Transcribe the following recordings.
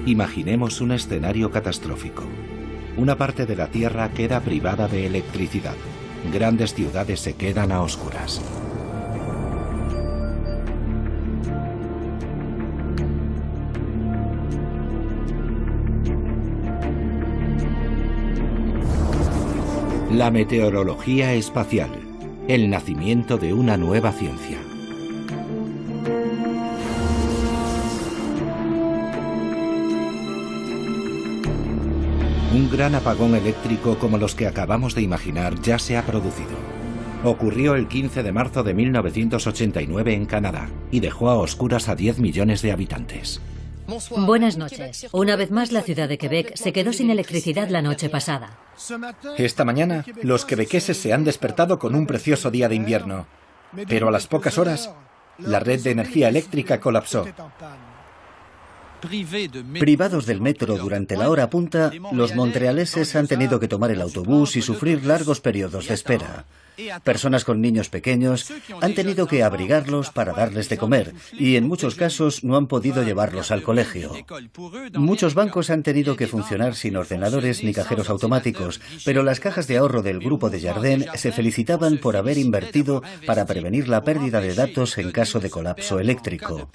Imaginemos un escenario catastrófico. Una parte de la Tierra queda privada de electricidad. Grandes ciudades se quedan a oscuras. La meteorología espacial, el nacimiento de una nueva ciencia. Un gran apagón eléctrico como los que acabamos de imaginar ya se ha producido. Ocurrió el 15 de marzo de 1989 en Canadá y dejó a oscuras a 10 millones de habitantes. Buenas noches. Una vez más, la ciudad de Quebec se quedó sin electricidad la noche pasada. Esta mañana, los quebequeses se han despertado con un precioso día de invierno. Pero a las pocas horas, la red de energía eléctrica colapsó. Privados del metro durante la hora punta, los montrealeses han tenido que tomar el autobús y sufrir largos periodos de espera. Personas con niños pequeños han tenido que abrigarlos para darles de comer y en muchos casos no han podido llevarlos al colegio. Muchos bancos han tenido que funcionar sin ordenadores ni cajeros automáticos, pero las cajas de ahorro del grupo Desjardins se felicitaban por haber invertido para prevenir la pérdida de datos en caso de colapso eléctrico.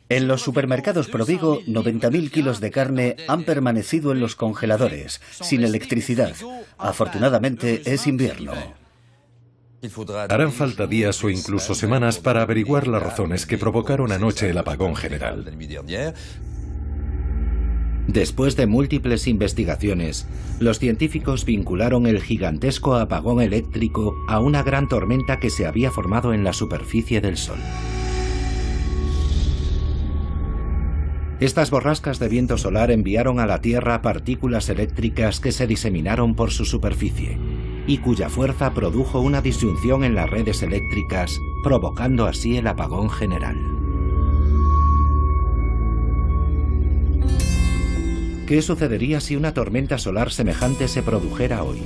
En los supermercados Provigo, 90.000 kilos de carne han permanecido en los congeladores, sin electricidad. Afortunadamente es invierno. Harán falta días o incluso semanas para averiguar las razones que provocaron anoche el apagón general. Después de múltiples investigaciones, los científicos vincularon el gigantesco apagón eléctrico a una gran tormenta que se había formado en la superficie del Sol. Estas borrascas de viento solar enviaron a la Tierra partículas eléctricas que se diseminaron por su superficie y cuya fuerza produjo una disyunción en las redes eléctricas, provocando así el apagón general. ¿Qué sucedería si una tormenta solar semejante se produjera hoy?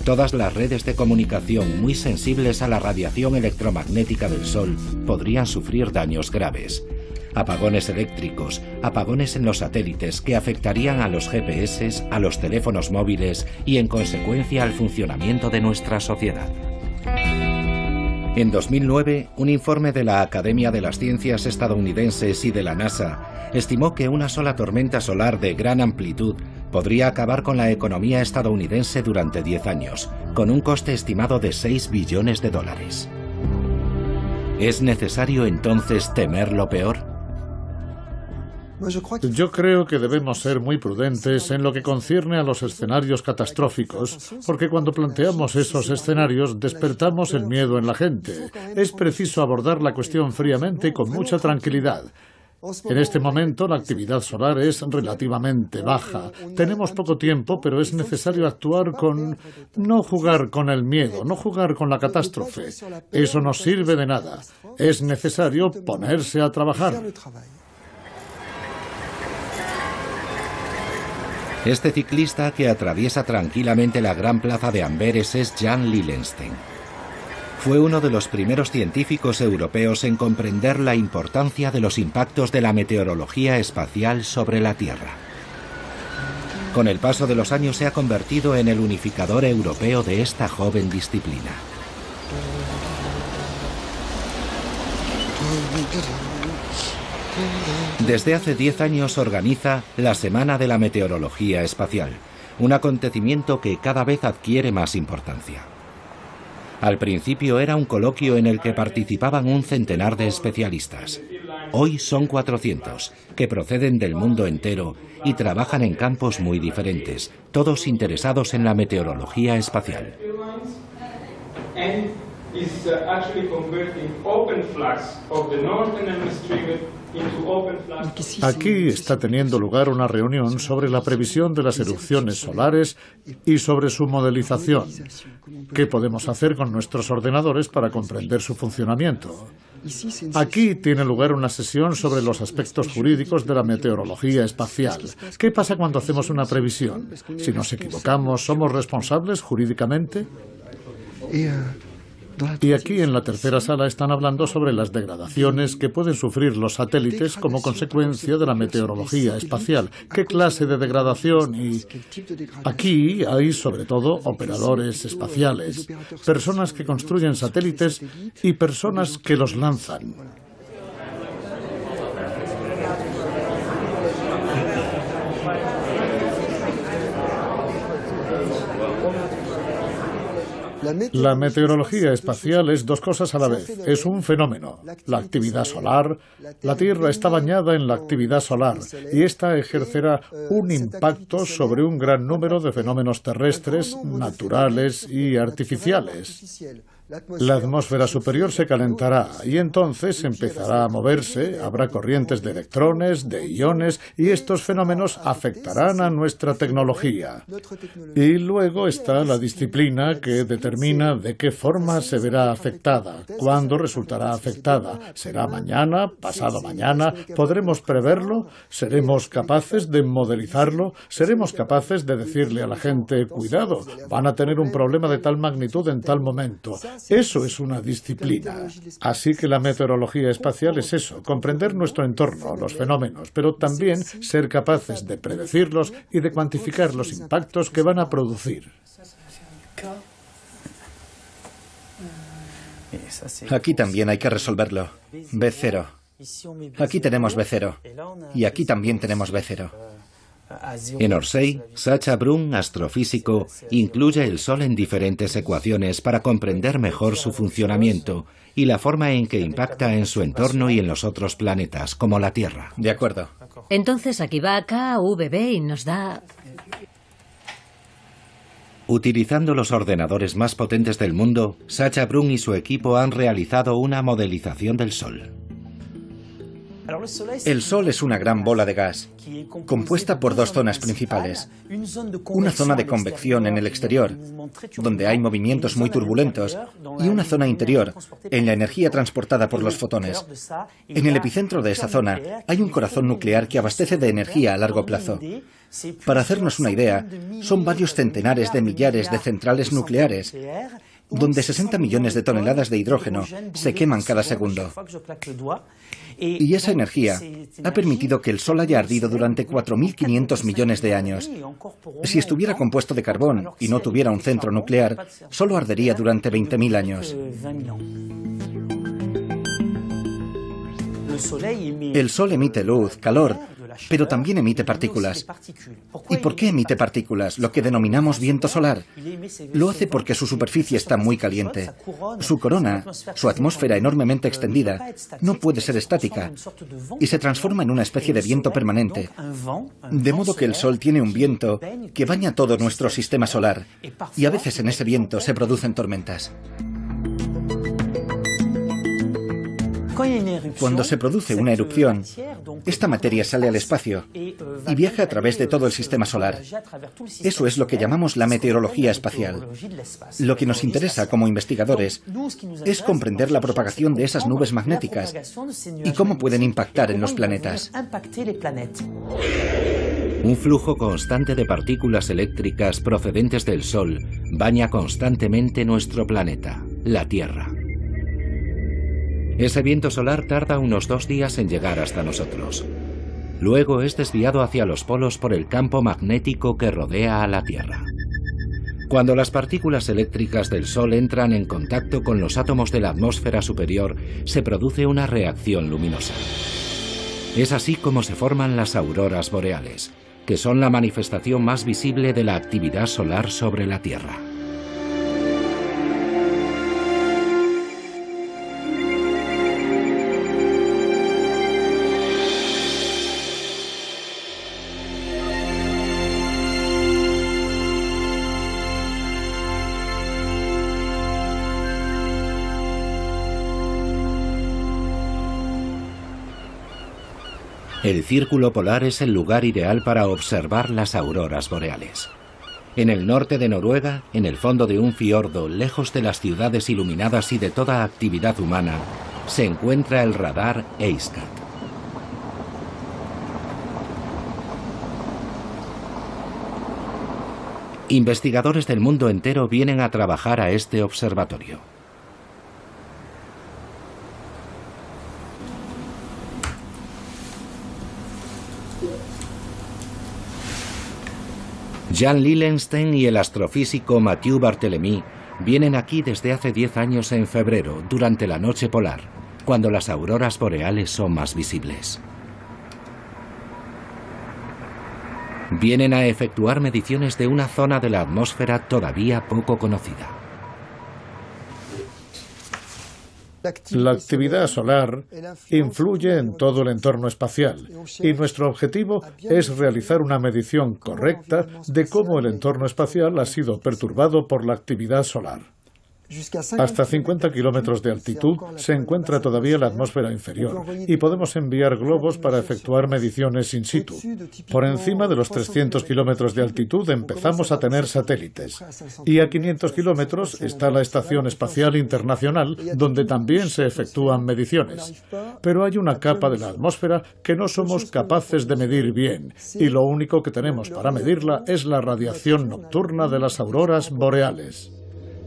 Todas las redes de comunicación muy sensibles a la radiación electromagnética del Sol podrían sufrir daños graves. Apagones eléctricos, apagones en los satélites que afectarían a los GPS, a los teléfonos móviles y en consecuencia al funcionamiento de nuestra sociedad. En 2009, un informe de la Academia de las Ciencias estadounidenses y de la NASA estimó que una sola tormenta solar de gran amplitud podría acabar con la economía estadounidense durante 10 años, con un coste estimado de $6 billones. ¿Es necesario entonces temer lo peor? Yo creo que debemos ser muy prudentes en lo que concierne a los escenarios catastróficos, porque cuando planteamos esos escenarios despertamos el miedo en la gente. Es preciso abordar la cuestión fríamente y con mucha tranquilidad. En este momento la actividad solar es relativamente baja. Tenemos poco tiempo, pero es necesario actuar con... no jugar con el miedo, no jugar con la catástrofe. Eso no sirve de nada. Es necesario ponerse a trabajar. Este ciclista que atraviesa tranquilamente la gran plaza de Amberes es Jan Lillenstein. Fue uno de los primeros científicos europeos en comprender la importancia de los impactos de la meteorología espacial sobre la Tierra. Con el paso de los años se ha convertido en el unificador europeo de esta joven disciplina. Desde hace 10 años organiza la Semana de la Meteorología Espacial, un acontecimiento que cada vez adquiere más importancia. Al principio era un coloquio en el que participaban un centenar de especialistas. Hoy son 400, que proceden del mundo entero y trabajan en campos muy diferentes, todos interesados en la meteorología espacial. Aquí está teniendo lugar una reunión sobre la previsión de las erupciones solares y sobre su modelización. ¿Qué podemos hacer con nuestros ordenadores para comprender su funcionamiento? Aquí tiene lugar una sesión sobre los aspectos jurídicos de la meteorología espacial. ¿Qué pasa cuando hacemos una previsión? Si nos equivocamos, ¿somos responsables jurídicamente? Y aquí en la tercera sala están hablando sobre las degradaciones que pueden sufrir los satélites como consecuencia de la meteorología espacial. ¿Qué clase de degradación? Y aquí hay sobre todo operadores espaciales, personas que construyen satélites y personas que los lanzan. La meteorología espacial es dos cosas a la vez. Es un fenómeno, la actividad solar. La Tierra está bañada en la actividad solar y esta ejercerá un impacto sobre un gran número de fenómenos terrestres, naturales y artificiales. La atmósfera superior se calentará y entonces empezará a moverse, habrá corrientes de electrones, de iones, y estos fenómenos afectarán a nuestra tecnología. Y luego está la disciplina que determina de qué forma se verá afectada, cuándo resultará afectada. ¿Será mañana, pasado mañana? ¿Podremos preverlo? ¿Seremos capaces de modelizarlo? ¿Seremos capaces de decirle a la gente, cuidado, van a tener un problema de tal magnitud en tal momento? Eso es una disciplina. Así que la meteorología espacial es eso, comprender nuestro entorno, los fenómenos, pero también ser capaces de predecirlos y de cuantificar los impactos que van a producir. Aquí también hay que resolverlo. B0. Aquí tenemos B0. Y aquí también tenemos B0. En Orsay, Sacha Brun, astrofísico, incluye el Sol en diferentes ecuaciones para comprender mejor su funcionamiento y la forma en que impacta en su entorno y en los otros planetas, como la Tierra. De acuerdo. Entonces aquí va KVB y nos da... Utilizando los ordenadores más potentes del mundo, Sacha Brun y su equipo han realizado una modelización del Sol. El Sol es una gran bola de gas, compuesta por dos zonas principales. Una zona de convección en el exterior, donde hay movimientos muy turbulentos, y una zona interior, en la energía transportada por los fotones. En el epicentro de esa zona hay un corazón nuclear que abastece de energía a largo plazo. Para hacernos una idea, son varios centenares de millares de centrales nucleares, donde 60 millones de toneladas de hidrógeno se queman cada segundo. Y esa energía ha permitido que el Sol haya ardido durante 4.500 millones de años. Si estuviera compuesto de carbón y no tuviera un centro nuclear, solo ardería durante 20.000 años. El Sol emite luz, calor, pero también emite partículas. ¿Y por qué emite partículas, lo que denominamos viento solar? Lo hace porque su superficie está muy caliente. Su corona, su atmósfera enormemente extendida, no puede ser estática y se transforma en una especie de viento permanente. De modo que el Sol tiene un viento que baña todo nuestro sistema solar y a veces en ese viento se producen tormentas. Cuando se produce una erupción, esta materia sale al espacio y viaja a través de todo el sistema solar. Eso es lo que llamamos la meteorología espacial. Lo que nos interesa como investigadores es comprender la propagación de esas nubes magnéticas y cómo pueden impactar en los planetas. Un flujo constante de partículas eléctricas procedentes del Sol baña constantemente nuestro planeta, la Tierra. Ese viento solar tarda unos 2 días en llegar hasta nosotros. Luego es desviado hacia los polos por el campo magnético que rodea a la Tierra. Cuando las partículas eléctricas del Sol entran en contacto con los átomos de la atmósfera superior, se produce una reacción luminosa. Es así como se forman las auroras boreales, que son la manifestación más visible de la actividad solar sobre la Tierra. El círculo polar es el lugar ideal para observar las auroras boreales. En el norte de Noruega, en el fondo de un fiordo, lejos de las ciudades iluminadas y de toda actividad humana, se encuentra el radar EISCAT. Investigadores del mundo entero vienen a trabajar a este observatorio. Jan Lillenstein y el astrofísico Mathieu Barthélemy vienen aquí desde hace 10 años en febrero, durante la noche polar, cuando las auroras boreales son más visibles. Vienen a efectuar mediciones de una zona de la atmósfera todavía poco conocida. La actividad solar influye en todo el entorno espacial y nuestro objetivo es realizar una medición correcta de cómo el entorno espacial ha sido perturbado por la actividad solar. Hasta 50 kilómetros de altitud se encuentra todavía la atmósfera inferior y podemos enviar globos para efectuar mediciones in situ. Por encima de los 300 kilómetros de altitud empezamos a tener satélites y a 500 kilómetros está la Estación Espacial Internacional, donde también se efectúan mediciones. Pero hay una capa de la atmósfera que no somos capaces de medir bien y lo único que tenemos para medirla es la radiación nocturna de las auroras boreales.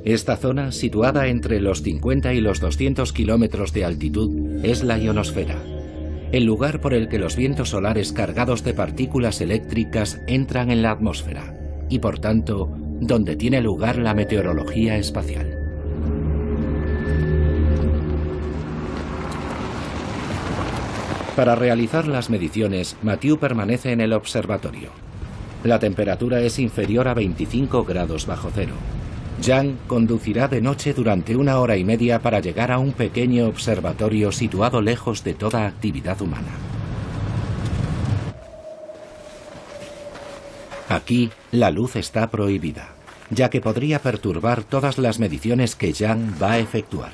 Esta zona, situada entre los 50 y los 200 kilómetros de altitud, es la ionosfera, el lugar por el que los vientos solares cargados de partículas eléctricas entran en la atmósfera y, por tanto, donde tiene lugar la meteorología espacial. Para realizar las mediciones, Mathieu permanece en el observatorio. La temperatura es inferior a 25 grados bajo cero. Jan conducirá de noche durante 1 hora y media para llegar a un pequeño observatorio situado lejos de toda actividad humana. Aquí, la luz está prohibida, ya que podría perturbar todas las mediciones que Jan va a efectuar.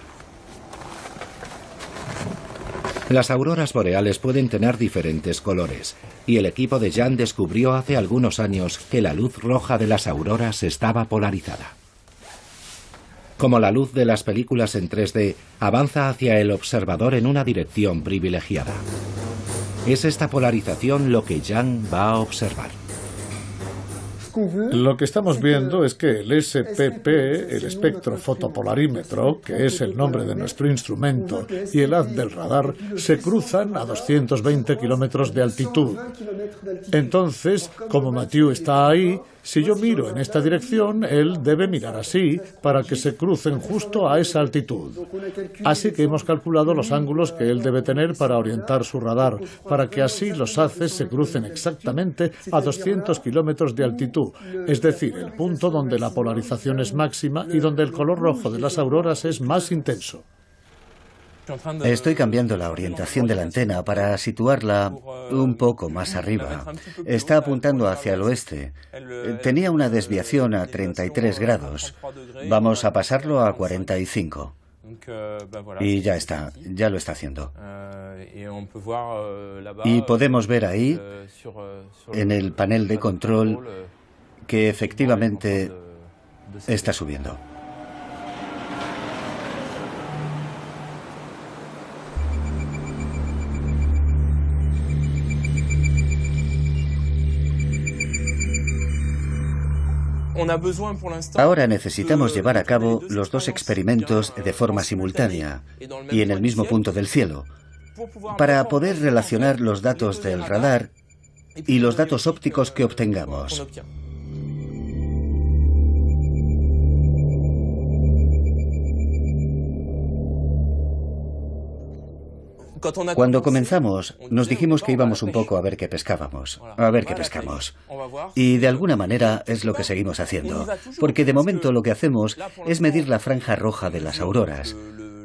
Las auroras boreales pueden tener diferentes colores, y el equipo de Jan descubrió hace algunos años que la luz roja de las auroras estaba polarizada. Como la luz de las películas en 3D, avanza hacia el observador en una dirección privilegiada. Es esta polarización lo que Jan va a observar. Lo que estamos viendo es que el SPP, el espectro fotopolarímetro, que es el nombre de nuestro instrumento, y el haz del radar se cruzan a 220 kilómetros de altitud. Entonces, como Mathieu está ahí, si yo miro en esta dirección, él debe mirar así para que se crucen justo a esa altitud. Así que hemos calculado los ángulos que él debe tener para orientar su radar, para que así los haces se crucen exactamente a 200 kilómetros de altitud, es decir, el punto donde la polarización es máxima y donde el color rojo de las auroras es más intenso. Estoy cambiando la orientación de la antena para situarla un poco más arriba. Está apuntando hacia el oeste. Tenía una desviación a 33 grados. Vamos a pasarlo a 45. Y ya está, ya lo está haciendo. Y podemos ver ahí, en el panel de control, que efectivamente está subiendo. Ahora necesitamos llevar a cabo los dos experimentos de forma simultánea y en el mismo punto del cielo, para poder relacionar los datos del radar y los datos ópticos que obtengamos. Cuando comenzamos, nos dijimos que íbamos un poco a ver qué pescábamos, a ver qué pescamos. Y de alguna manera es lo que seguimos haciendo, porque de momento lo que hacemos es medir la franja roja de las auroras,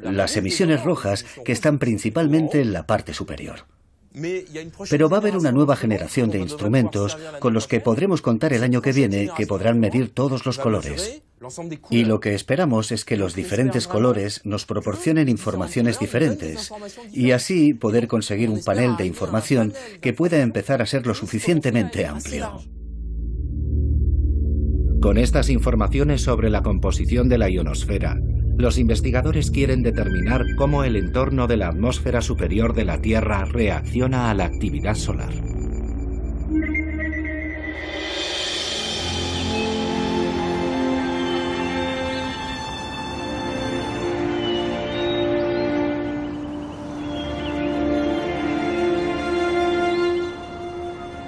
las emisiones rojas que están principalmente en la parte superior. Pero va a haber una nueva generación de instrumentos con los que podremos contar el año que viene que podrán medir todos los colores. Y lo que esperamos es que los diferentes colores nos proporcionen informaciones diferentes y así poder conseguir un panel de información que pueda empezar a ser lo suficientemente amplio. Con estas informaciones sobre la composición de la ionosfera, los investigadores quieren determinar cómo el entorno de la atmósfera superior de la Tierra reacciona a la actividad solar.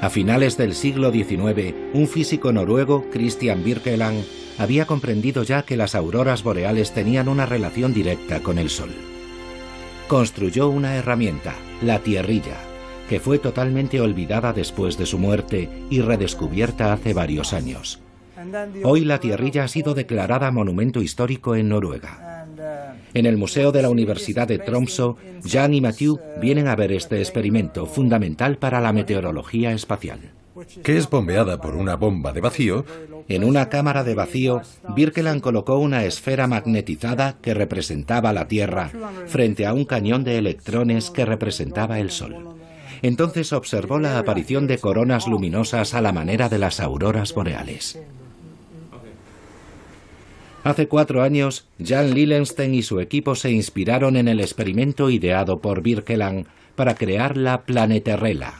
A finales del siglo XIX, un físico noruego, Christian Birkeland, había comprendido ya que las auroras boreales tenían una relación directa con el Sol. Construyó una herramienta, la tierrilla, que fue totalmente olvidada después de su muerte y redescubierta hace varios años. Hoy la tierrilla ha sido declarada monumento histórico en Noruega. En el Museo de la Universidad de Tromsø, Jan y Mathieu vienen a ver este experimento fundamental para la meteorología espacial. Que es bombeada por una bomba de vacío. En una cámara de vacío, Birkeland colocó una esfera magnetizada que representaba la Tierra frente a un cañón de electrones que representaba el Sol. Entonces observó la aparición de coronas luminosas a la manera de las auroras boreales. Hace 4 años, Jan Lillensten y su equipo se inspiraron en el experimento ideado por Birkeland para crear la Planeterrela,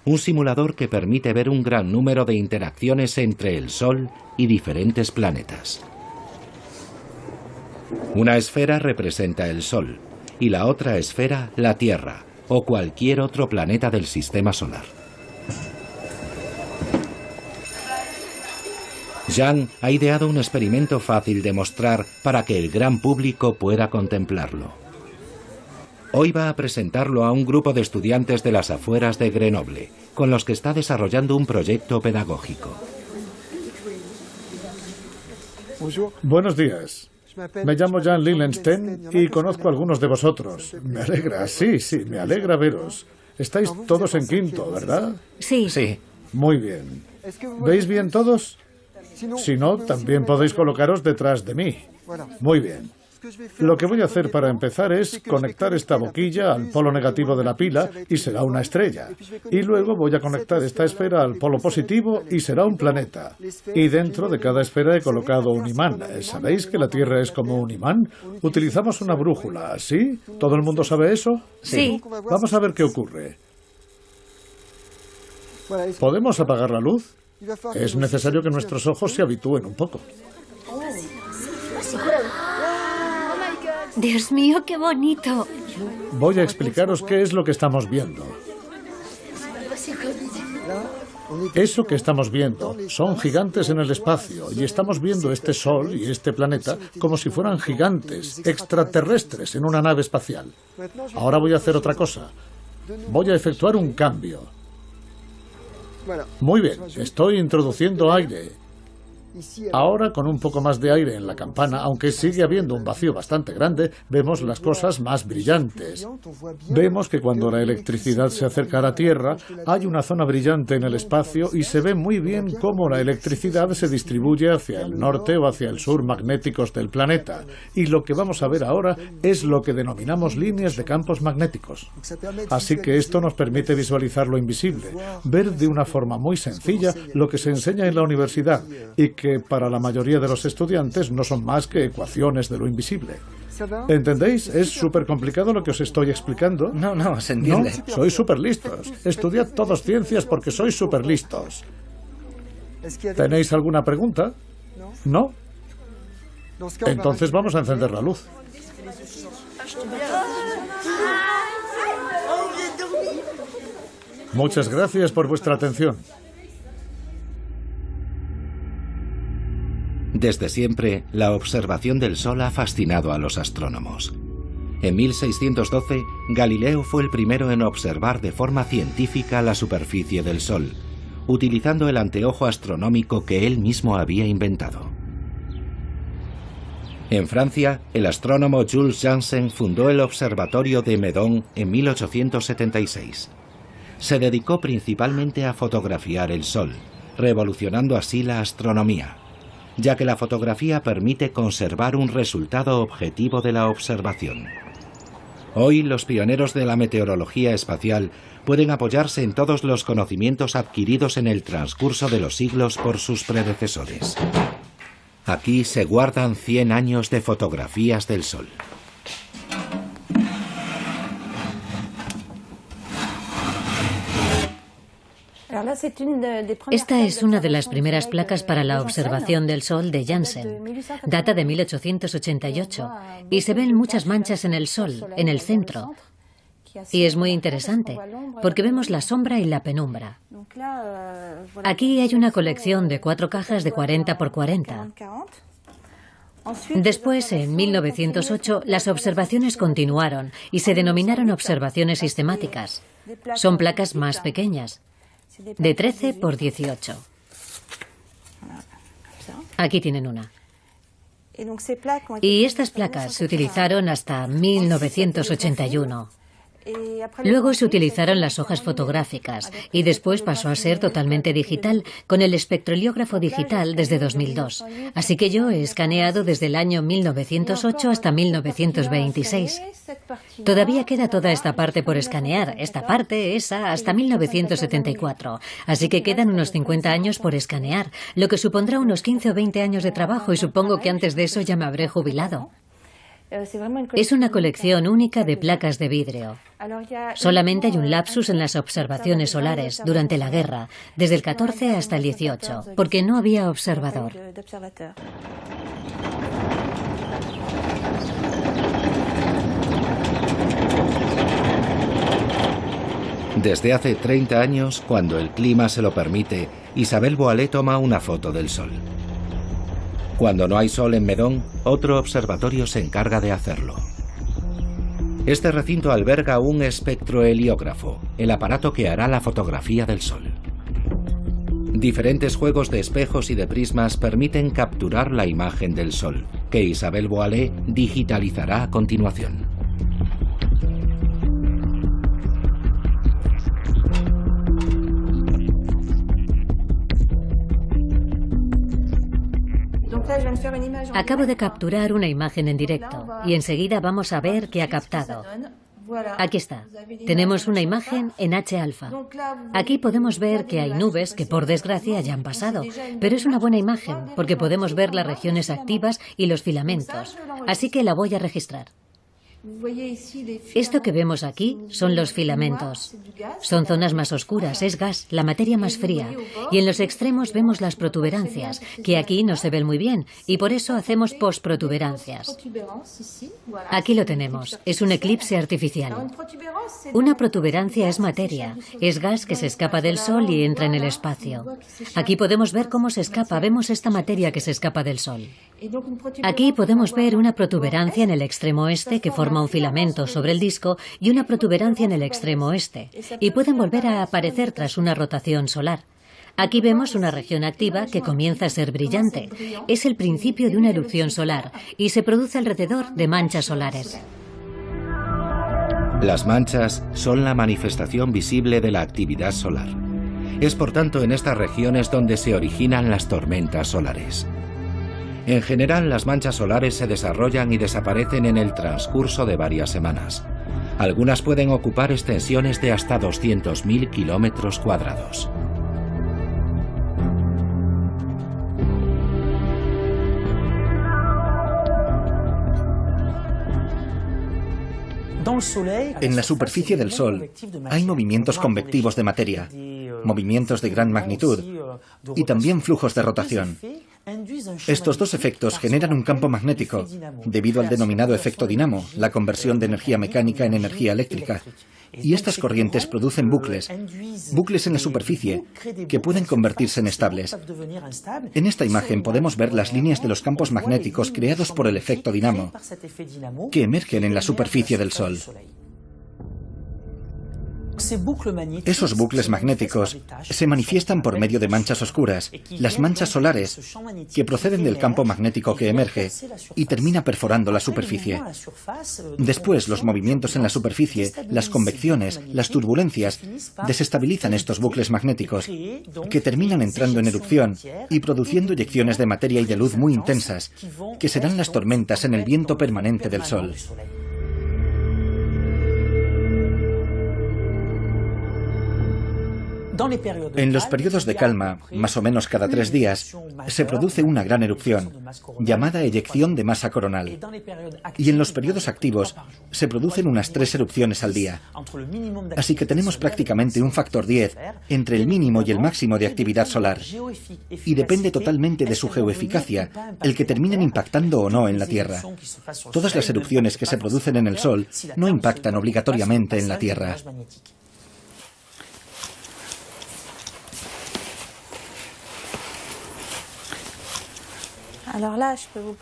un simulador que permite ver un gran número de interacciones entre el Sol y diferentes planetas. Una esfera representa el Sol y la otra esfera la Tierra o cualquier otro planeta del sistema solar. Jan ha ideado un experimento fácil de mostrar para que el gran público pueda contemplarlo. Hoy va a presentarlo a un grupo de estudiantes de las afueras de Grenoble, con los que está desarrollando un proyecto pedagógico. Buenos días. Me llamo Jan Lillensten y conozco a algunos de vosotros. Me alegra, sí, me alegra veros. Estáis todos en quinto, ¿verdad? Sí. Sí. Muy bien. ¿Veis bien todos? Si no, también podéis colocaros detrás de mí. Muy bien. Lo que voy a hacer para empezar es conectar esta boquilla al polo negativo de la pila y será una estrella. Y luego voy a conectar esta esfera al polo positivo y será un planeta. Y dentro de cada esfera he colocado un imán. ¿Sabéis que la Tierra es como un imán? Utilizamos una brújula, ¿sí? ¿Todo el mundo sabe eso? Sí. Vamos a ver qué ocurre. ¿Podemos apagar la luz? Es necesario que nuestros ojos se habitúen un poco. Dios mío, qué bonito. Voy a explicaros qué es lo que estamos viendo. Eso que estamos viendo son gigantes en el espacio y estamos viendo este Sol y este planeta como si fueran gigantes, extraterrestres en una nave espacial. Ahora voy a hacer otra cosa. Voy a efectuar un cambio. Muy bien, estoy introduciendo aire. Ahora, con un poco más de aire en la campana, aunque sigue habiendo un vacío bastante grande, vemos las cosas más brillantes. Vemos que cuando la electricidad se acerca a la Tierra, hay una zona brillante en el espacio y se ve muy bien cómo la electricidad se distribuye hacia el norte o hacia el sur magnéticos del planeta. Y lo que vamos a ver ahora es lo que denominamos líneas de campos magnéticos. Así que esto nos permite visualizar lo invisible, ver de una forma muy sencilla lo que se enseña en la universidad y que para la mayoría de los estudiantes no son más que ecuaciones de lo invisible. ¿Entendéis? ¿Es súper complicado lo que os estoy explicando? No, se entiende. No, sois súper listos. Estudiad todos ciencias porque sois súper listos. ¿Tenéis alguna pregunta? ¿No? Entonces vamos a encender la luz. Muchas gracias por vuestra atención. Desde siempre, la observación del Sol ha fascinado a los astrónomos. En 1612, Galileo fue el primero en observar de forma científica la superficie del Sol, utilizando el anteojo astronómico que él mismo había inventado. En Francia, el astrónomo Jules Janssen fundó el Observatorio de Meudon en 1876. Se dedicó principalmente a fotografiar el Sol, revolucionando así la astronomía, ya que la fotografía permite conservar un resultado objetivo de la observación. Hoy, los pioneros de la meteorología espacial pueden apoyarse en todos los conocimientos adquiridos en el transcurso de los siglos por sus predecesores. Aquí se guardan 100 años de fotografías del Sol. Esta es una de las primeras placas para la observación del Sol de Janssen. Data de 1888 y se ven muchas manchas en el Sol, en el centro, Y es muy interesante, porque vemos la sombra y la penumbra. Aquí hay una colección de 4 cajas de 40 por 40. Después, en 1908, las observaciones continuaron y se denominaron observaciones sistemáticas. Son placas más pequeñas, de 13 por 18. Aquí tienen una. Y estas placas se utilizaron hasta 1981. Luego se utilizaron las hojas fotográficas y después pasó a ser totalmente digital con el espectroliógrafo digital desde 2002. Así que yo he escaneado desde el año 1908 hasta 1926. Todavía queda toda esta parte por escanear, esta parte, esa, hasta 1974. Así que quedan unos 50 años por escanear, lo que supondrá unos 15 o 20 años de trabajo y supongo que antes de eso ya me habré jubilado. Es una colección única de placas de vidrio. Solamente hay un lapsus en las observaciones solares durante la guerra, desde el 14 hasta el 18, porque no había observador. Desde hace 30 años, cuando el clima se lo permite, Isabelle Boilet toma una foto del sol. Cuando no hay sol en Meudon, otro observatorio se encarga de hacerlo. Este recinto alberga un espectroheliógrafo, el aparato que hará la fotografía del sol. Diferentes juegos de espejos y de prismas permiten capturar la imagen del sol, que Isabelle Boilet digitalizará a continuación. Acabo de capturar una imagen en directo y enseguida vamos a ver qué ha captado. Aquí está. Tenemos una imagen en H-alfa. Aquí podemos ver que hay nubes que por desgracia ya han pasado, pero es una buena imagen porque podemos ver las regiones activas y los filamentos, así que la voy a registrar. Esto que vemos aquí son los filamentos. Son zonas más oscuras, es gas, la materia más fría. Y en los extremos vemos las protuberancias, que aquí no se ven muy bien, y por eso hacemos postprotuberancias. Aquí lo tenemos, es un eclipse artificial. Una protuberancia es materia, es gas que se escapa del Sol y entra en el espacio. Aquí podemos ver cómo se escapa, vemos esta materia que se escapa del Sol. Aquí podemos ver una protuberancia en el extremo este que forma un filamento sobre el disco y una protuberancia en el extremo oeste, y pueden volver a aparecer tras una rotación solar. Aquí vemos una región activa que comienza a ser brillante. Es el principio de una erupción solar y se produce alrededor de manchas solares. Las manchas son la manifestación visible de la actividad solar. Es por tanto en estas regiones donde se originan las tormentas solares. En general, las manchas solares se desarrollan y desaparecen en el transcurso de varias semanas. Algunas pueden ocupar extensiones de hasta 200.000 kilómetros cuadrados. En la superficie del Sol hay movimientos convectivos de materia, movimientos de gran magnitud y también flujos de rotación. Estos dos efectos generan un campo magnético, debido al denominado efecto dinamo, la conversión de energía mecánica en energía eléctrica. Y estas corrientes producen bucles en la superficie, que pueden convertirse en estables. En esta imagen podemos ver las líneas de los campos magnéticos creados por el efecto dinamo, que emergen en la superficie del Sol. Esos bucles magnéticos se manifiestan por medio de manchas oscuras, las manchas solares, que proceden del campo magnético que emerge y termina perforando la superficie. Después, los movimientos en la superficie, las convecciones, las turbulencias, desestabilizan estos bucles magnéticos, que terminan entrando en erupción y produciendo eyecciones de materia y de luz muy intensas, que serán las tormentas en el viento permanente del Sol. En los periodos de calma, más o menos cada 3 días, se produce una gran erupción, llamada eyección de masa coronal. Y en los periodos activos, se producen unas 3 erupciones al día. Así que tenemos prácticamente un factor 10 entre el mínimo y el máximo de actividad solar. Y depende totalmente de su geoeficacia el que terminen impactando o no en la Tierra. Todas las erupciones que se producen en el Sol no impactan obligatoriamente en la Tierra.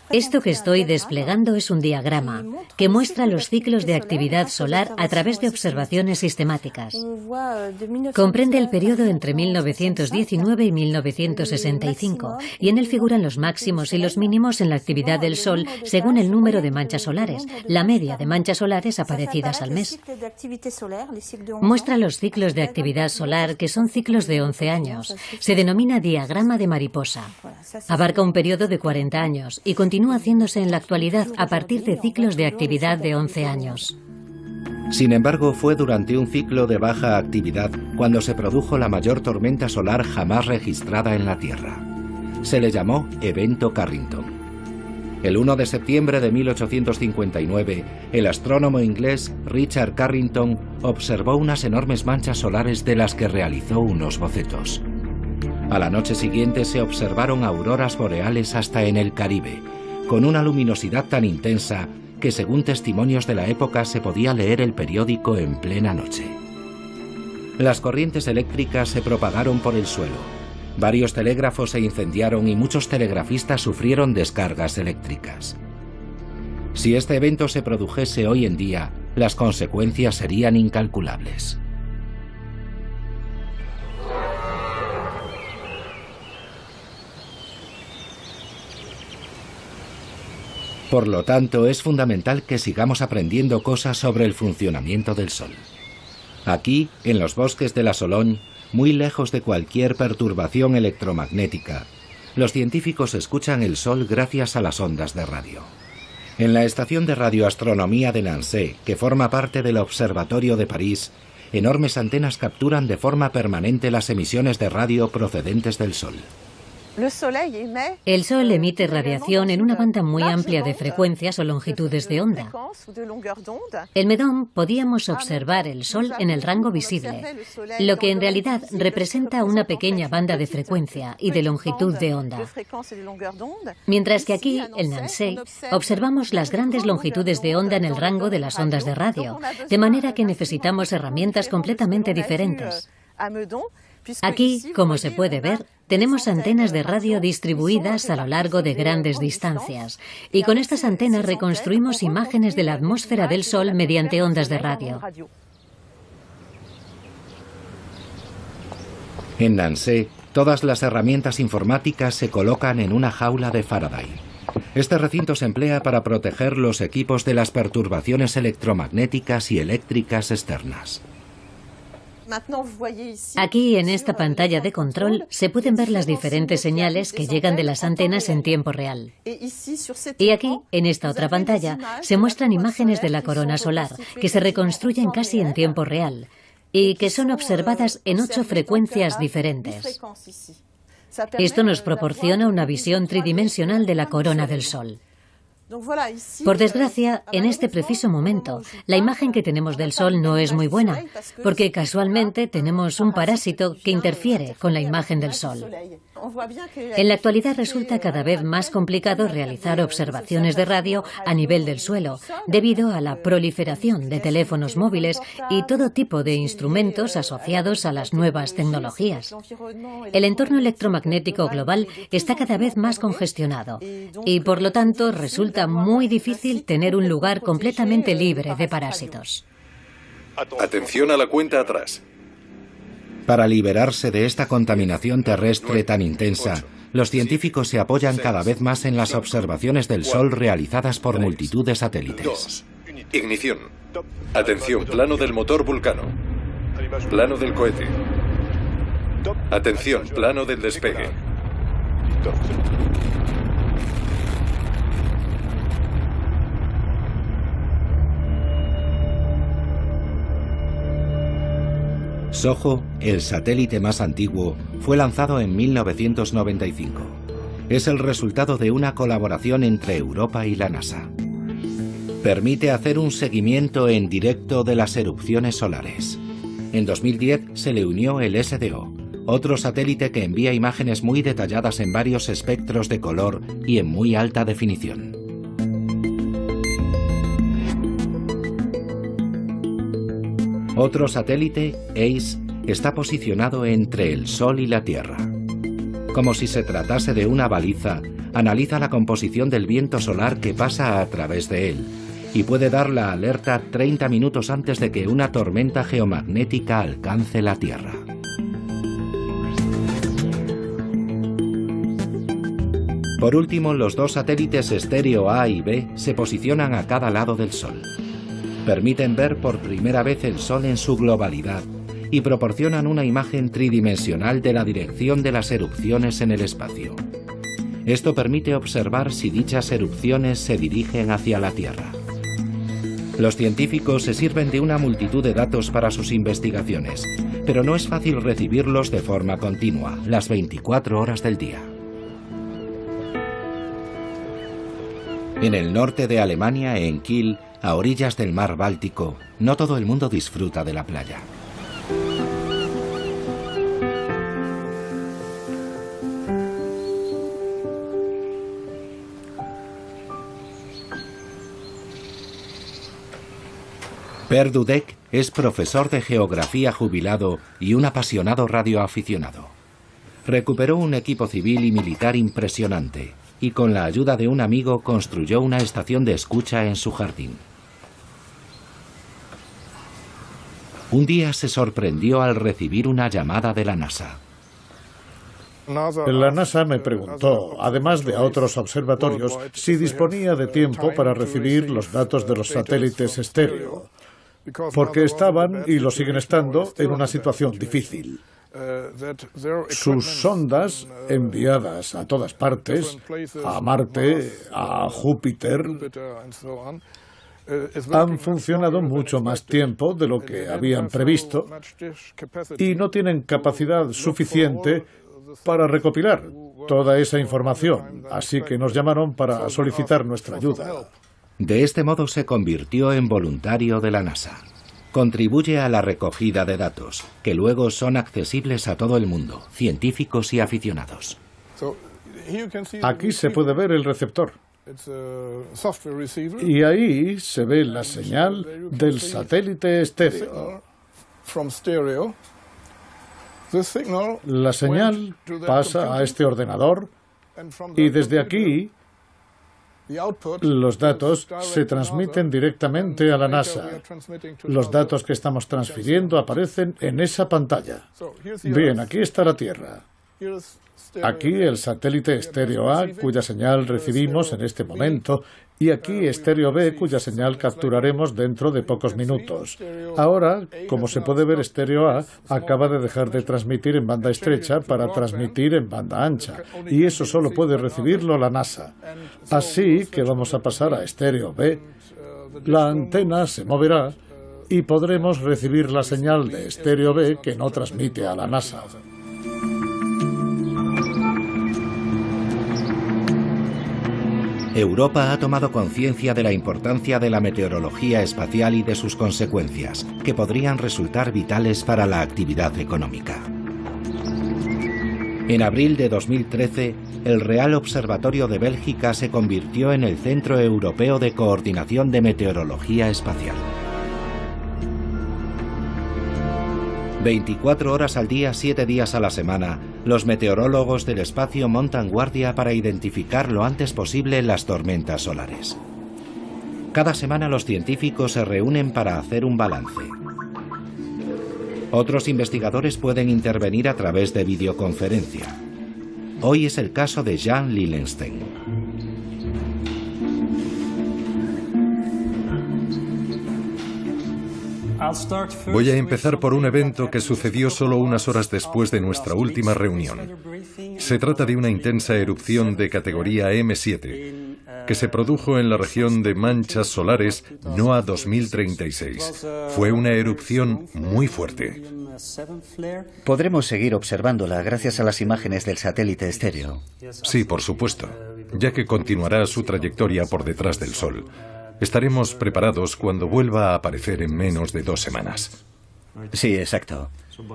Esto que estoy desplegando es un diagrama que muestra los ciclos de actividad solar a través de observaciones sistemáticas. Comprende el periodo entre 1919 y 1965 y en él figuran los máximos y los mínimos en la actividad del Sol según el número de manchas solares, la media de manchas solares aparecidas al mes. Muestra los ciclos de actividad solar, que son ciclos de 11 años. Se denomina diagrama de mariposa. Abarca un periodo de 40 años y continúa haciéndose en la actualidad a partir de ciclos de actividad de 11 años. Sin embargo, fue durante un ciclo de baja actividad cuando se produjo la mayor tormenta solar jamás registrada en la Tierra. Se le llamó Evento Carrington. El 1 de septiembre de 1859, el astrónomo inglés Richard Carrington observó unas enormes manchas solares de las que realizó unos bocetos. A la noche siguiente se observaron auroras boreales hasta en el Caribe, con una luminosidad tan intensa que según testimonios de la época se podía leer el periódico en plena noche. Las corrientes eléctricas se propagaron por el suelo. Varios telégrafos se incendiaron y muchos telegrafistas sufrieron descargas eléctricas. Si este evento se produjese hoy en día, las consecuencias serían incalculables. Por lo tanto, es fundamental que sigamos aprendiendo cosas sobre el funcionamiento del Sol. Aquí, en los bosques de la Sologne, muy lejos de cualquier perturbación electromagnética, los científicos escuchan el Sol gracias a las ondas de radio. En la estación de radioastronomía de Nancy, que forma parte del Observatorio de París, enormes antenas capturan de forma permanente las emisiones de radio procedentes del Sol. El Sol emite radiación en una banda muy amplia de frecuencias o longitudes de onda. En Meudon podíamos observar el Sol en el rango visible, lo que en realidad representa una pequeña banda de frecuencia y de longitud de onda. Mientras que aquí, en Nancy, observamos las grandes longitudes de onda en el rango de las ondas de radio, de manera que necesitamos herramientas completamente diferentes. Aquí, como se puede ver, tenemos antenas de radio distribuidas a lo largo de grandes distancias, y con estas antenas reconstruimos imágenes de la atmósfera del Sol mediante ondas de radio. En Nancy, todas las herramientas informáticas se colocan en una jaula de Faraday. Este recinto se emplea para proteger los equipos de las perturbaciones electromagnéticas y eléctricas externas. Aquí, en esta pantalla de control, se pueden ver las diferentes señales que llegan de las antenas en tiempo real. Y aquí, en esta otra pantalla, se muestran imágenes de la corona solar, que se reconstruyen casi en tiempo real, y que son observadas en 8 frecuencias diferentes. Esto nos proporciona una visión tridimensional de la corona del Sol. Por desgracia, en este preciso momento, la imagen que tenemos del Sol no es muy buena, porque casualmente tenemos un parásito que interfiere con la imagen del Sol. En la actualidad resulta cada vez más complicado realizar observaciones de radio a nivel del suelo, debido a la proliferación de teléfonos móviles y todo tipo de instrumentos asociados a las nuevas tecnologías. El entorno electromagnético global está cada vez más congestionado y, por lo tanto, resulta muy difícil tener un lugar completamente libre de parásitos. Atención a la cuenta atrás. Para liberarse de esta contaminación terrestre tan intensa, los científicos se apoyan cada vez más en las observaciones del Sol realizadas por multitud de satélites. Ignición. Atención, plano del motor Vulcano. Plano del cohete. Atención, plano del despegue. SOHO, el satélite más antiguo, fue lanzado en 1995. Es el resultado de una colaboración entre Europa y la NASA. Permite hacer un seguimiento en directo de las erupciones solares. En 2010 se le unió el SDO, otro satélite que envía imágenes muy detalladas en varios espectros de color y en muy alta definición. Otro satélite, ACE, está posicionado entre el Sol y la Tierra. Como si se tratase de una baliza, analiza la composición del viento solar que pasa a través de él y puede dar la alerta 30 minutos antes de que una tormenta geomagnética alcance la Tierra. Por último, los dos satélites estéreo A y B se posicionan a cada lado del Sol. Permiten ver por primera vez el Sol en su globalidad y proporcionan una imagen tridimensional de la dirección de las erupciones en el espacio. Esto permite observar si dichas erupciones se dirigen hacia la Tierra. Los científicos se sirven de una multitud de datos para sus investigaciones, pero no es fácil recibirlos de forma continua, las 24 horas del día. En el norte de Alemania, en Kiel, a orillas del mar Báltico, no todo el mundo disfruta de la playa. Per Dudek es profesor de geografía jubilado y un apasionado radioaficionado. Recuperó un equipo civil y militar impresionante y con la ayuda de un amigo construyó una estación de escucha en su jardín. Un día se sorprendió al recibir una llamada de la NASA. La NASA me preguntó, además de a otros observatorios, si disponía de tiempo para recibir los datos de los satélites estéreo, porque estaban, y lo siguen estando, en una situación difícil. Sus sondas, enviadas a todas partes, a Marte, a Júpiter, han funcionado mucho más tiempo de lo que habían previsto y no tienen capacidad suficiente para recopilar toda esa información, así que nos llamaron para solicitar nuestra ayuda. De este modo se convirtió en voluntario de la NASA. Contribuye a la recogida de datos, que luego son accesibles a todo el mundo, científicos y aficionados. Aquí se puede ver el receptor. Y ahí se ve la señal del satélite estéreo. La señal pasa a este ordenador y desde aquí los datos se transmiten directamente a la NASA. Los datos que estamos transfiriendo aparecen en esa pantalla. Bien, aquí está la Tierra. Aquí el satélite estéreo A, cuya señal recibimos en este momento, y aquí estéreo B, cuya señal capturaremos dentro de pocos minutos. Ahora, como se puede ver, estéreo A acaba de dejar de transmitir en banda estrecha para transmitir en banda ancha, y eso solo puede recibirlo la NASA. Así que vamos a pasar a estéreo B. La antena se moverá y podremos recibir la señal de estéreo B que no transmite a la NASA. Europa ha tomado conciencia de la importancia de la meteorología espacial y de sus consecuencias, que podrían resultar vitales para la actividad económica. En abril de 2013, el Real Observatorio de Bélgica se convirtió en el Centro Europeo de Coordinación de Meteorología Espacial. 24 horas al día, 7 días a la semana, los meteorólogos del espacio montan guardia para identificar lo antes posible las tormentas solares. Cada semana los científicos se reúnen para hacer un balance. Otros investigadores pueden intervenir a través de videoconferencia. Hoy es el caso de Jan Lillenstein. Voy a empezar por un evento que sucedió solo unas horas después de nuestra última reunión. Se trata de una intensa erupción de categoría M7 que se produjo en la región de manchas solares NOAA 2036. Fue una erupción muy fuerte. Podremos seguir observándola gracias a las imágenes del satélite estéreo. Sí, por supuesto, ya que continuará su trayectoria por detrás del Sol. Estaremos preparados cuando vuelva a aparecer en menos de 2 semanas. Sí, exacto.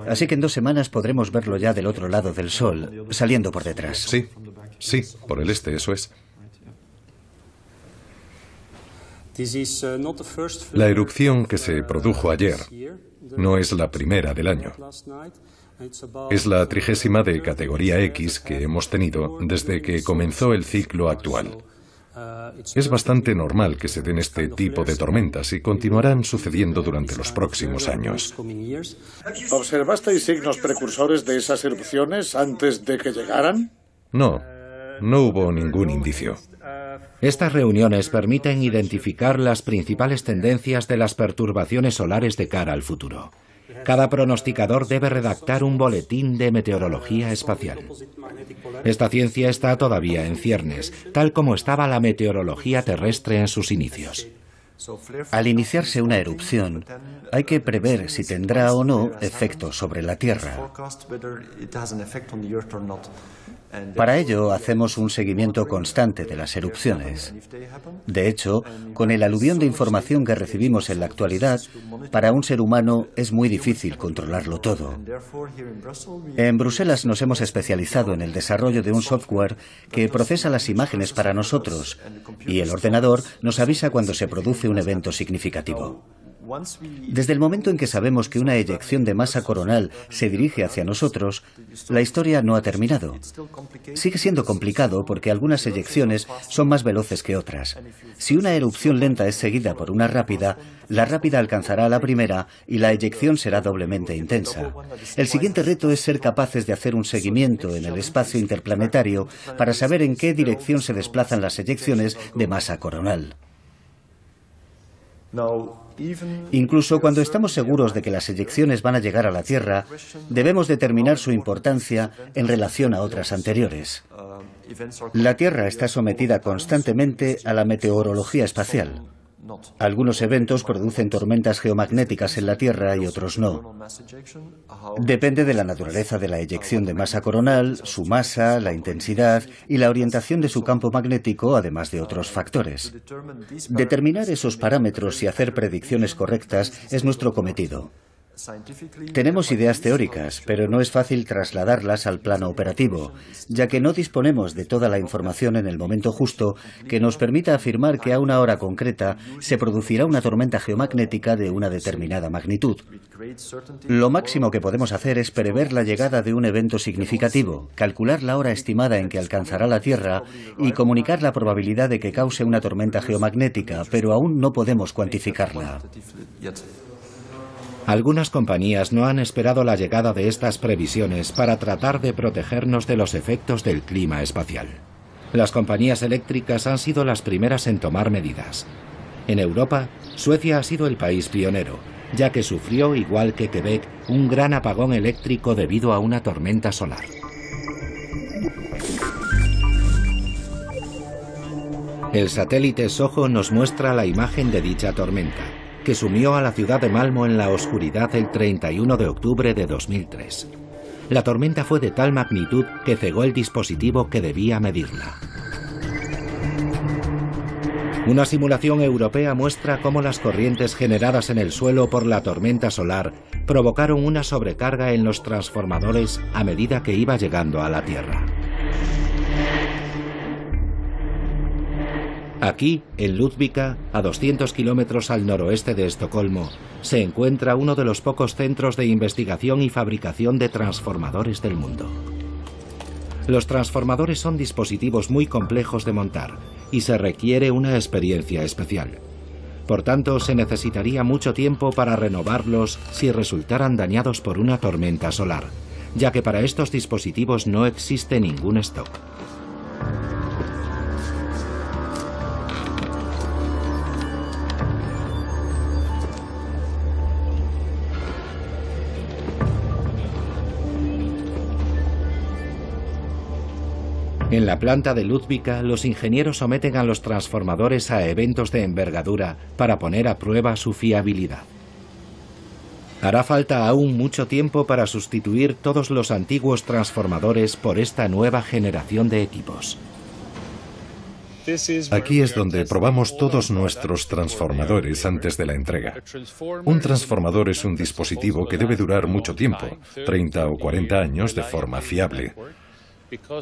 Así que en 2 semanas podremos verlo ya del otro lado del Sol, saliendo por detrás. Sí, por el este, eso es. La erupción que se produjo ayer no es la primera del año. Es la 30ª de categoría X que hemos tenido desde que comenzó el ciclo actual. Es bastante normal que se den este tipo de tormentas y continuarán sucediendo durante los próximos años. ¿Observasteis signos precursores de esas erupciones antes de que llegaran? No hubo ningún indicio. Estas reuniones permiten identificar las principales tendencias de las perturbaciones solares de cara al futuro. Cada pronosticador debe redactar un boletín de meteorología espacial. Esta ciencia está todavía en ciernes, tal como estaba la meteorología terrestre en sus inicios. Al iniciarse una erupción, hay que prever si tendrá o no efecto sobre la Tierra. Para ello, hacemos un seguimiento constante de las erupciones. De hecho, con el aluvión de información que recibimos en la actualidad, para un ser humano es muy difícil controlarlo todo. En Bruselas nos hemos especializado en el desarrollo de un software que procesa las imágenes para nosotros, y el ordenador nos avisa cuando se produce un evento significativo. Desde el momento en que sabemos que una eyección de masa coronal se dirige hacia nosotros, la historia no ha terminado. Sigue siendo complicado porque algunas eyecciones son más veloces que otras. Si una erupción lenta es seguida por una rápida, la rápida alcanzará a la primera y la eyección será doblemente intensa. El siguiente reto es ser capaces de hacer un seguimiento en el espacio interplanetario para saber en qué dirección se desplazan las eyecciones de masa coronal. Incluso cuando estamos seguros de que las eyecciones van a llegar a la Tierra, debemos determinar su importancia en relación a otras anteriores. La Tierra está sometida constantemente a la meteorología espacial. Algunos eventos producen tormentas geomagnéticas en la Tierra y otros no. Depende de la naturaleza de la eyección de masa coronal, su masa, la intensidad y la orientación de su campo magnético, además de otros factores. Determinar esos parámetros y hacer predicciones correctas es nuestro cometido. Tenemos ideas teóricas, pero no es fácil trasladarlas al plano operativo, ya que no disponemos de toda la información en el momento justo que nos permita afirmar que a una hora concreta se producirá una tormenta geomagnética de una determinada magnitud. Lo máximo que podemos hacer es prever la llegada de un evento significativo, calcular la hora estimada en que alcanzará la Tierra y comunicar la probabilidad de que cause una tormenta geomagnética, pero aún no podemos cuantificarla. Algunas compañías no han esperado la llegada de estas previsiones para tratar de protegernos de los efectos del clima espacial. Las compañías eléctricas han sido las primeras en tomar medidas. En Europa, Suecia ha sido el país pionero, ya que sufrió, igual que Quebec, un gran apagón eléctrico debido a una tormenta solar. El satélite SOHO nos muestra la imagen de dicha tormenta, que sumió a la ciudad de Malmö en la oscuridad el 31 de octubre de 2003. La tormenta fue de tal magnitud que cegó el dispositivo que debía medirla. Una simulación europea muestra cómo las corrientes generadas en el suelo por la tormenta solar provocaron una sobrecarga en los transformadores a medida que iba llegando a la Tierra. Aquí, en Ludvika, a 200 kilómetros al noroeste de Estocolmo, se encuentra uno de los pocos centros de investigación y fabricación de transformadores del mundo. Los transformadores son dispositivos muy complejos de montar y se requiere una experiencia especial. Por tanto, se necesitaría mucho tiempo para renovarlos si resultaran dañados por una tormenta solar, ya que para estos dispositivos no existe ningún stock. En la planta de Ludvika, los ingenieros someten a los transformadores a eventos de envergadura para poner a prueba su fiabilidad. Hará falta aún mucho tiempo para sustituir todos los antiguos transformadores por esta nueva generación de equipos. Aquí es donde probamos todos nuestros transformadores antes de la entrega. Un transformador es un dispositivo que debe durar mucho tiempo, 30 o 40 años de forma fiable.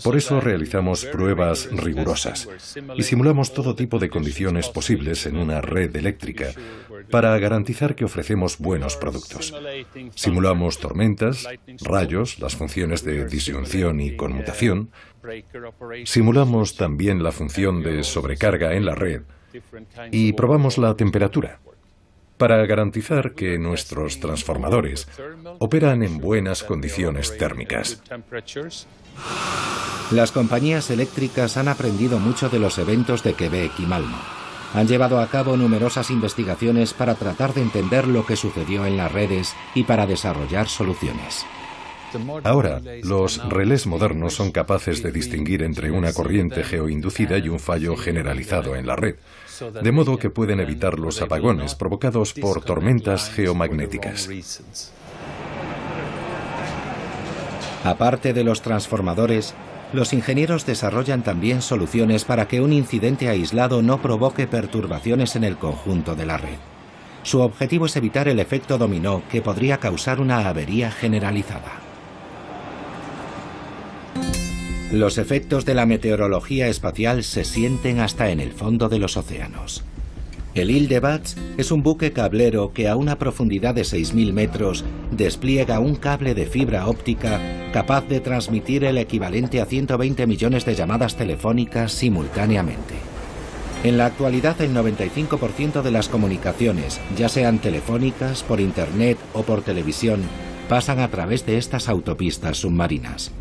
Por eso realizamos pruebas rigurosas y simulamos todo tipo de condiciones posibles en una red eléctrica para garantizar que ofrecemos buenos productos. Simulamos tormentas, rayos, las funciones de disyunción y conmutación. Simulamos también la función de sobrecarga en la red y probamos la temperatura para garantizar que nuestros transformadores operan en buenas condiciones térmicas. Las compañías eléctricas han aprendido mucho de los eventos de Quebec y Malmo. Han llevado a cabo numerosas investigaciones para tratar de entender lo que sucedió en las redes y para desarrollar soluciones. Ahora, los relés modernos son capaces de distinguir entre una corriente geoinducida y un fallo generalizado en la red, de modo que pueden evitar los apagones provocados por tormentas geomagnéticas. Aparte de los transformadores, los ingenieros desarrollan también soluciones para que un incidente aislado no provoque perturbaciones en el conjunto de la red. Su objetivo es evitar el efecto dominó que podría causar una avería generalizada. Los efectos de la meteorología espacial se sienten hasta en el fondo de los océanos. El Ile-de-Bats es un buque cablero que a una profundidad de 6.000 metros despliega un cable de fibra óptica capaz de transmitir el equivalente a 120 millones de llamadas telefónicas simultáneamente. En la actualidad, el 95% de las comunicaciones, ya sean telefónicas, por internet o por televisión, pasan a través de estas autopistas submarinas.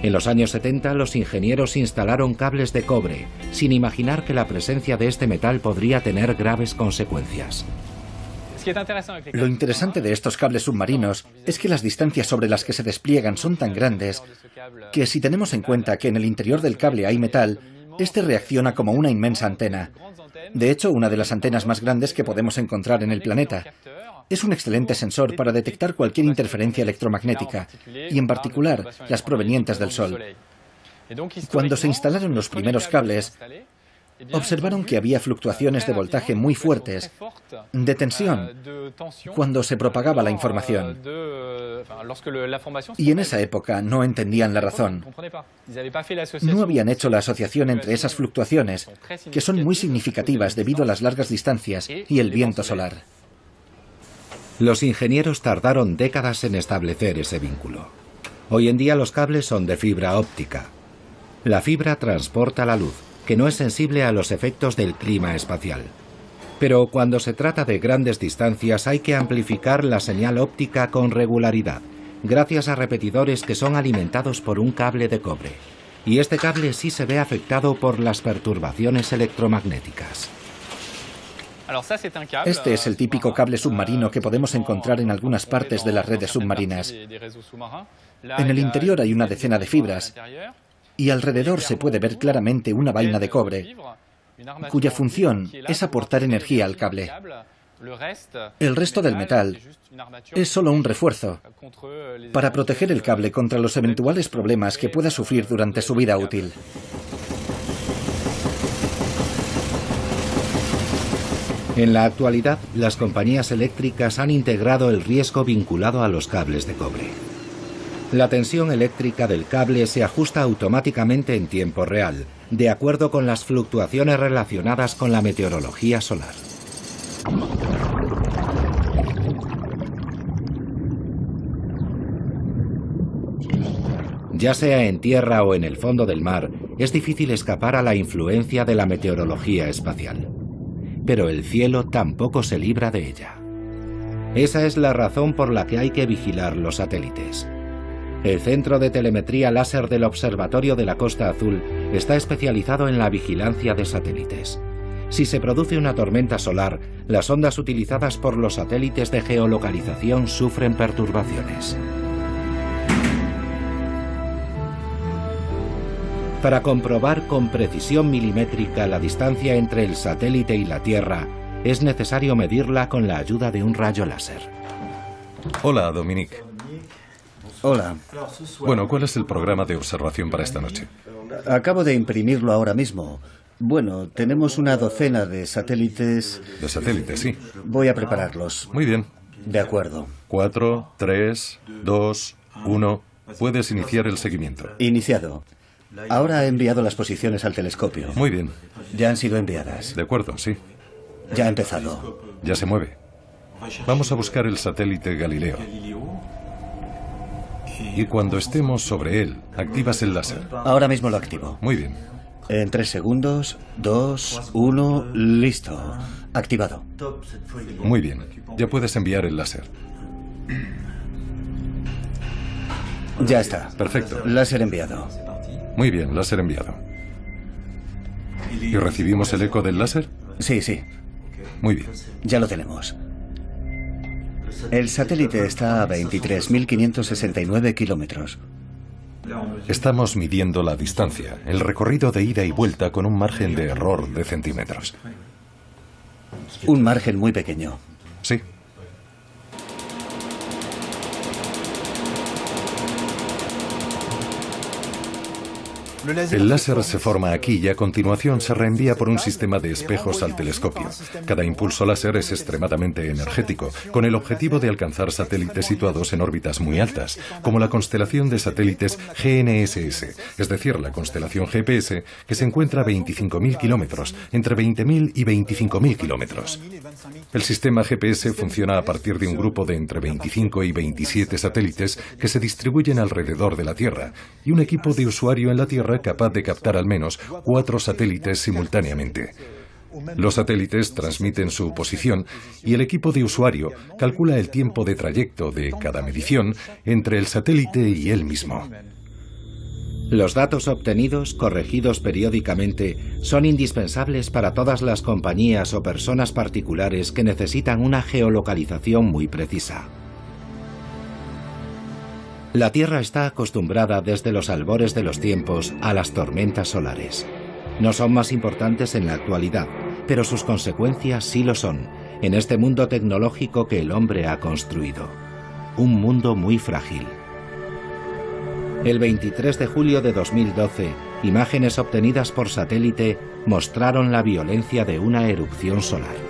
En los años 70, los ingenieros instalaron cables de cobre, sin imaginar que la presencia de este metal podría tener graves consecuencias. Lo interesante de estos cables submarinos es que las distancias sobre las que se despliegan son tan grandes que si tenemos en cuenta que en el interior del cable hay metal, este reacciona como una inmensa antena. De hecho, una de las antenas más grandes que podemos encontrar en el planeta. Es un excelente sensor para detectar cualquier interferencia electromagnética, y en particular las provenientes del Sol. Cuando se instalaron los primeros cables, observaron que había fluctuaciones de voltaje muy fuertes, de tensión, cuando se propagaba la información. Y en esa época no entendían la razón. No habían hecho la asociación entre esas fluctuaciones, que son muy significativas debido a las largas distancias y el viento solar. Los ingenieros tardaron décadas en establecer ese vínculo. Hoy en día los cables son de fibra óptica. La fibra transporta la luz, que no es sensible a los efectos del clima espacial. Pero cuando se trata de grandes distancias hay que amplificar la señal óptica con regularidad, gracias a repetidores que son alimentados por un cable de cobre. Y este cable sí se ve afectado por las perturbaciones electromagnéticas. Este es el típico cable submarino que podemos encontrar en algunas partes de las redes submarinas. En el interior hay una decena de fibras y alrededor se puede ver claramente una vaina de cobre, cuya función es aportar energía al cable. El resto del metal es solo un refuerzo para proteger el cable contra los eventuales problemas que pueda sufrir durante su vida útil. En la actualidad, las compañías eléctricas han integrado el riesgo vinculado a los cables de cobre. La tensión eléctrica del cable se ajusta automáticamente en tiempo real, de acuerdo con las fluctuaciones relacionadas con la meteorología solar. Ya sea en tierra o en el fondo del mar, es difícil escapar a la influencia de la meteorología espacial. Pero el cielo tampoco se libra de ella. Esa es la razón por la que hay que vigilar los satélites. El Centro de Telemetría Láser del Observatorio de la Costa Azul está especializado en la vigilancia de satélites. Si se produce una tormenta solar, las ondas utilizadas por los satélites de geolocalización sufren perturbaciones. Para comprobar con precisión milimétrica la distancia entre el satélite y la Tierra, es necesario medirla con la ayuda de un rayo láser. Hola, Dominique. Hola. Bueno, ¿cuál es el programa de observación para esta noche? Acabo de imprimirlo ahora mismo. Bueno, tenemos una docena de satélites. De satélites, sí. Voy a prepararlos. Muy bien. De acuerdo. 4, 3, 2, 1. Puedes iniciar el seguimiento. Iniciado. Ahora he enviado las posiciones al telescopio. Muy bien. Ya han sido enviadas. De acuerdo, sí. Ya ha empezado. Ya se mueve. Vamos a buscar el satélite Galileo. Y cuando estemos sobre él, activas el láser. Ahora mismo lo activo. Muy bien. En 3 segundos, 2, 1, listo. Activado. Muy bien. Ya puedes enviar el láser. Ya está. Perfecto. Láser enviado. Muy bien, láser enviado. ¿Y recibimos el eco del láser? Sí, sí. Muy bien. Ya lo tenemos. El satélite está a 23.569 kilómetros. Estamos midiendo la distancia, el recorrido de ida y vuelta con un margen de error de centímetros. Un margen muy pequeño. Sí. El láser se forma aquí y a continuación se reenvía por un sistema de espejos al telescopio. Cada impulso láser es extremadamente energético, con el objetivo de alcanzar satélites situados en órbitas muy altas, como la constelación de satélites GNSS, es decir, la constelación GPS, que se encuentra a 25.000 kilómetros, entre 20.000 y 25.000 kilómetros. El sistema GPS funciona a partir de un grupo de entre 25 y 27 satélites que se distribuyen alrededor de la Tierra, y un equipo de usuario en la Tierra capaz de captar al menos 4 satélites simultáneamente. Los satélites transmiten su posición y el equipo de usuario calcula el tiempo de trayecto de cada medición entre el satélite y él mismo. Los datos obtenidos, corregidos periódicamente, son indispensables para todas las compañías o personas particulares que necesitan una geolocalización muy precisa. La Tierra está acostumbrada desde los albores de los tiempos a las tormentas solares. No son más importantes en la actualidad, pero sus consecuencias sí lo son, en este mundo tecnológico que el hombre ha construido. Un mundo muy frágil. El 23 de julio de 2012, imágenes obtenidas por satélite mostraron la violencia de una erupción solar.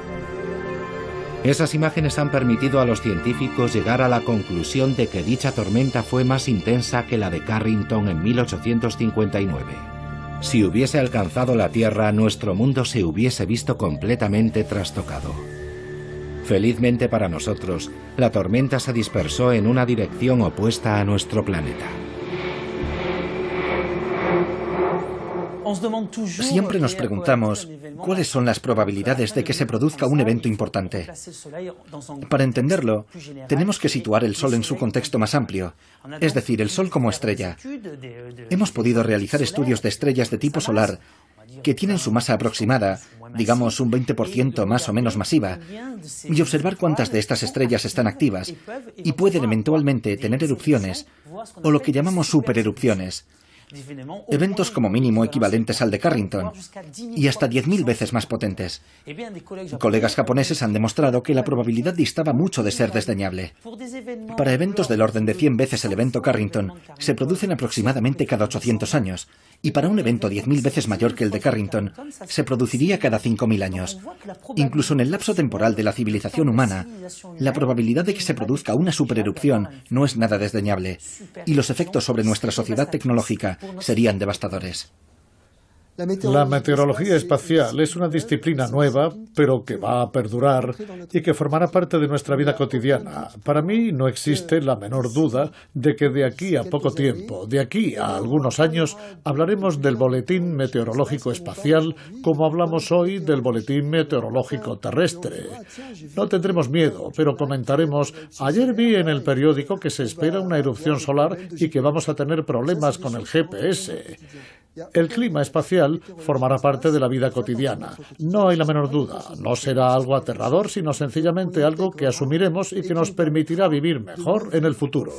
Esas imágenes han permitido a los científicos llegar a la conclusión de que dicha tormenta fue más intensa que la de Carrington en 1859. Si hubiese alcanzado la Tierra, nuestro mundo se hubiese visto completamente trastocado. Felizmente para nosotros, la tormenta se dispersó en una dirección opuesta a nuestro planeta. Siempre nos preguntamos cuáles son las probabilidades de que se produzca un evento importante. Para entenderlo, tenemos que situar el Sol en su contexto más amplio, es decir, el Sol como estrella. Hemos podido realizar estudios de estrellas de tipo solar que tienen su masa aproximada, digamos un 20% más o menos masiva, y observar cuántas de estas estrellas están activas y pueden eventualmente tener erupciones o lo que llamamos supererupciones. Eventos como mínimo equivalentes al de Carrington y hasta 10.000 veces más potentes. Colegas japoneses han demostrado que la probabilidad distaba mucho de ser desdeñable. Para eventos del orden de 100 veces el evento Carrington se producen aproximadamente cada 800 años y para un evento 10.000 veces mayor que el de Carrington se produciría cada 5.000 años. Incluso en el lapso temporal de la civilización humana, la probabilidad de que se produzca una supererupción no es nada desdeñable y los efectos sobre nuestra sociedad tecnológica serían devastadores. La meteorología espacial es una disciplina nueva, pero que va a perdurar y que formará parte de nuestra vida cotidiana. Para mí no existe la menor duda de que de aquí a poco tiempo, de aquí a algunos años, hablaremos del Boletín Meteorológico Espacial como hablamos hoy del Boletín Meteorológico Terrestre. No tendremos miedo, pero comentaremos: ayer vi en el periódico que se espera una erupción solar y que vamos a tener problemas con el GPS. El clima espacial formará parte de la vida cotidiana. No hay la menor duda. No será algo aterrador, sino sencillamente algo que asumiremos y que nos permitirá vivir mejor en el futuro.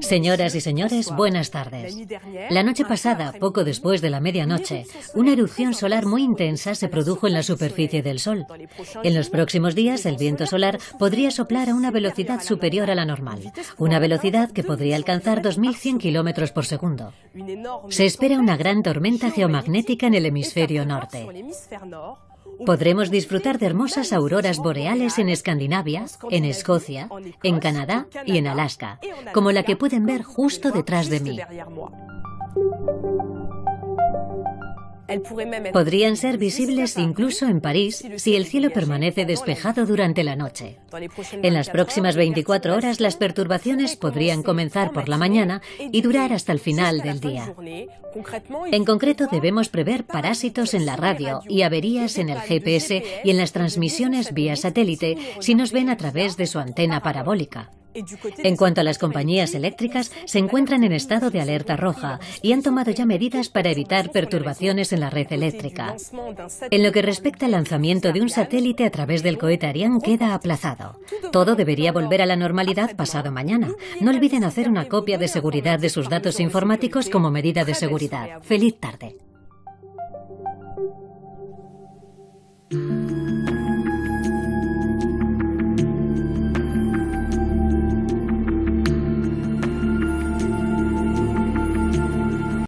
Señoras y señores, buenas tardes. La noche pasada, poco después de la medianoche, una erupción solar muy intensa se produjo en la superficie del Sol. En los próximos días, el viento solar podría soplar a una velocidad superior a la normal, una velocidad que podría alcanzar 2100 kilómetros por segundo. Se espera una gran tormenta geomagnética en el hemisferio norte. Podremos disfrutar de hermosas auroras boreales en Escandinavia, en Escocia, en Canadá y en Alaska, como la que pueden ver justo detrás de mí. Podrían ser visibles incluso en París si el cielo permanece despejado durante la noche. En las próximas 24 horas las perturbaciones podrían comenzar por la mañana y durar hasta el final del día. En concreto, debemos prever parásitos en la radio y averías en el GPS y en las transmisiones vía satélite si nos ven a través de su antena parabólica. En cuanto a las compañías eléctricas, se encuentran en estado de alerta roja y han tomado ya medidas para evitar perturbaciones en la red eléctrica. En lo que respecta al lanzamiento de un satélite a través del cohete Ariane, queda aplazado. Todo debería volver a la normalidad pasado mañana. No olviden hacer una copia de seguridad de sus datos informáticos como medida de seguridad. ¡Feliz tarde!